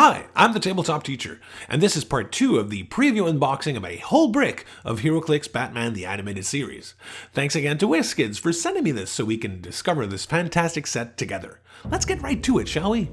Hi, I'm the Tabletop Teacher, and this is part 2 of the preview unboxing of a whole brick of Heroclix Batman the Animated Series. Thanks again to WizKids for sending me this so we can discover this fantastic set together. Let's get right to it, shall we?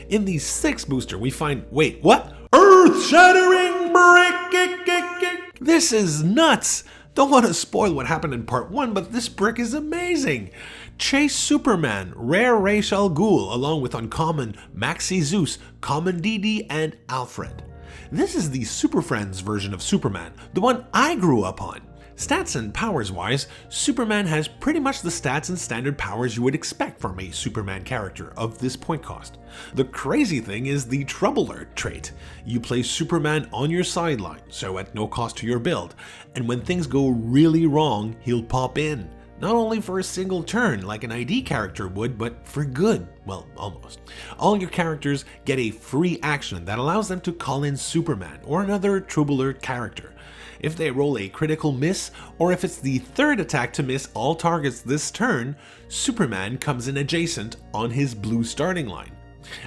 In the 6th booster we find, wait, what? Earth-shattering brick! This is nuts! Don't want to spoil what happened in part 1, but this brick is amazing! Chase Superman, Rare Ra's al Ghul, along with uncommon Maxi Zeus, common DD, and Alfred. This is the Super Friends version of Superman, the one I grew up on. Stats and powers wise, Superman has pretty much the stats and standard powers you would expect from a Superman character of this point cost. The crazy thing is the Trouble Alert trait. You play Superman on your sideline, so at no cost to your build, and when things go really wrong, he'll pop in. Not only for a single turn like an ID character would, but for good. Well, almost. All your characters get a free action that allows them to call in Superman or another Trouble Alert character. If they roll a critical miss, or if it's the third attack to miss all targets this turn, Superman comes in adjacent on his blue starting line.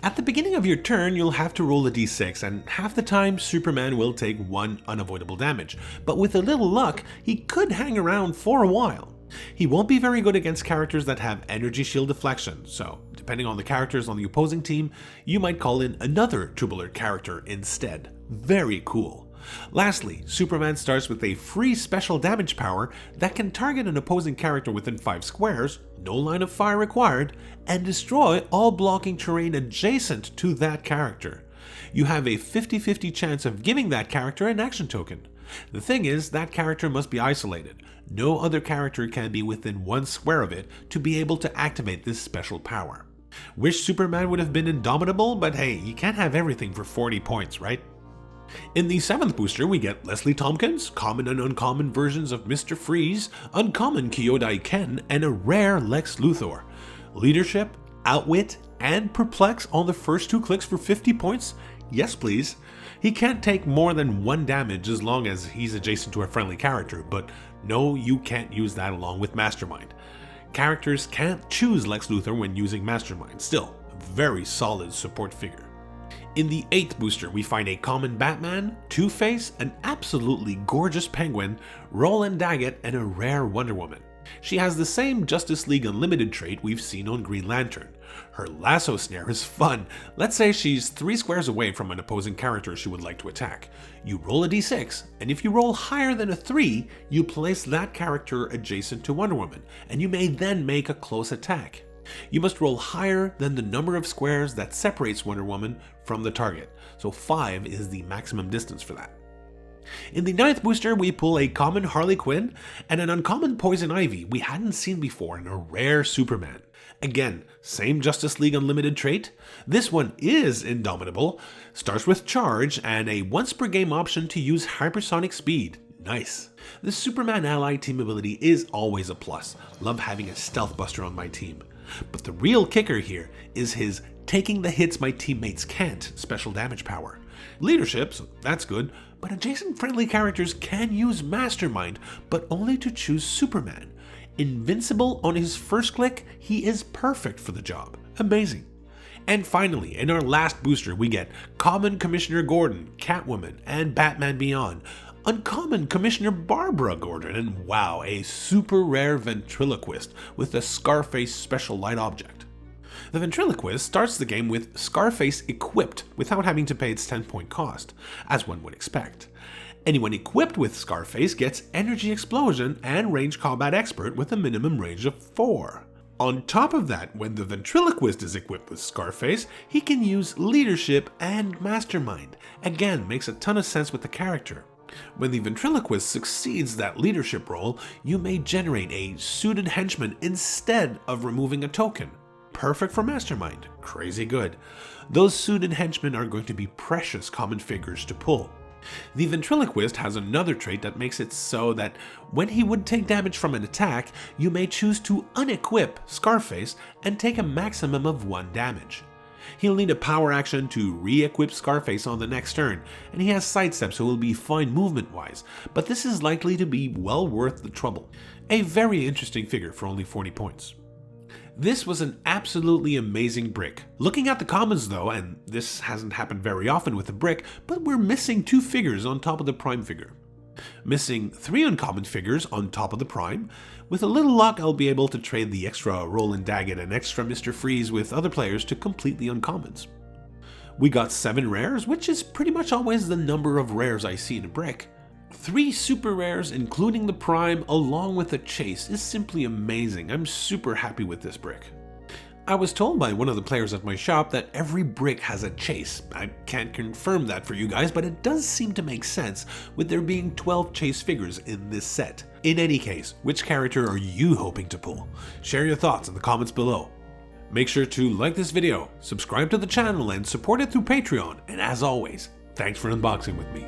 At the beginning of your turn, you'll have to roll a d6, and half the time Superman will take 1 unavoidable damage, but with a little luck, he could hang around for a while. He won't be very good against characters that have energy shield deflection, so depending on the characters on the opposing team, you might call in another Trouble Alert character instead. Very cool. Lastly, Superman starts with a free special damage power that can target an opposing character within 5 squares, no line of fire required, and destroy all blocking terrain adjacent to that character. You have a 50-50 chance of giving that character an action token. The thing is, that character must be isolated. No other character can be within 1 square of it to be able to activate this special power. Wish Superman would have been indomitable, but hey, you can't have everything for 40 points, right? In the 7th booster, we get Leslie Tompkins, common and uncommon versions of Mr. Freeze, uncommon Kyodai Ken, and a rare Lex Luthor. Leadership, Outwit, and Perplex on the first 2 clicks for 50 points? Yes, please. He can't take more than 1 damage as long as he's adjacent to a friendly character, but no, you can't use that along with Mastermind. Characters can't choose Lex Luthor when using Mastermind. Still, a very solid support figure. In the 8th booster, we find a common Batman, Two-Face, an absolutely gorgeous Penguin, Roland Daggett, and a rare Wonder Woman. She has the same Justice League Unlimited trait we've seen on Green Lantern. Her lasso snare is fun. Let's say she's 3 squares away from an opposing character she would like to attack. You roll a d6, and if you roll higher than a 3, you place that character adjacent to Wonder Woman, and you may then make a close attack. You must roll higher than the number of squares that separates Wonder Woman from the target, so 5 is the maximum distance for that. In the 9th booster, we pull a common Harley Quinn and an uncommon Poison Ivy we hadn't seen before in a rare Superman. Again, same Justice League Unlimited trait. This one is indomitable, starts with charge and a once per game option to use hypersonic speed. Nice. The Superman ally team ability is always a plus. Love having a stealth buster on my team. But the real kicker here is his taking the hits my teammates can't special damage power. Leadership, so that's good, but adjacent friendly characters can use Mastermind, but only to choose Superman. Invincible on his first click, he is perfect for the job. Amazing. And finally, in our last booster, we get common Commissioner Gordon, Catwoman, and Batman Beyond. Uncommon Commissioner Barbara Gordon, and wow, a super rare Ventriloquist with a Scarface special light object. The Ventriloquist starts the game with Scarface equipped without having to pay its 10-point cost, as one would expect. Anyone equipped with Scarface gets Energy Explosion and Range Combat Expert with a minimum range of 4. On top of that, when the Ventriloquist is equipped with Scarface, he can use Leadership and Mastermind. Again, makes a ton of sense with the character. When the Ventriloquist succeeds that leadership role, you may generate a suited henchman instead of removing a token. Perfect for Mastermind. Crazy good. Those suited henchmen are going to be precious common figures to pull. The Ventriloquist has another trait that makes it so that when he would take damage from an attack, you may choose to unequip Scarface and take a maximum of 1 damage. He'll need a power action to re-equip Scarface on the next turn, and he has sidestep so he'll be fine movement-wise, but this is likely to be well worth the trouble. A very interesting figure for only 40 points. This was an absolutely amazing brick. Looking at the comments though, and this hasn't happened very often with a brick, but we're missing 2 figures on top of the prime figure. Missing 3 uncommon figures on top of the prime. With a little luck, I'll be able to trade the extra Roland Daggett and extra Mr. Freeze with other players to complete the uncommons. We got 7 rares, which is pretty much always the number of rares I see in a brick. 3 super rares, including the prime, along with a chase, is simply amazing. I'm super happy with this brick. I was told by one of the players at my shop that every brick has a chase. I can't confirm that for you guys, but it does seem to make sense with there being 12 chase figures in this set. In any case, which character are you hoping to pull? Share your thoughts in the comments below. Make sure to like this video, subscribe to the channel, and support it through Patreon. And as always, thanks for unboxing with me.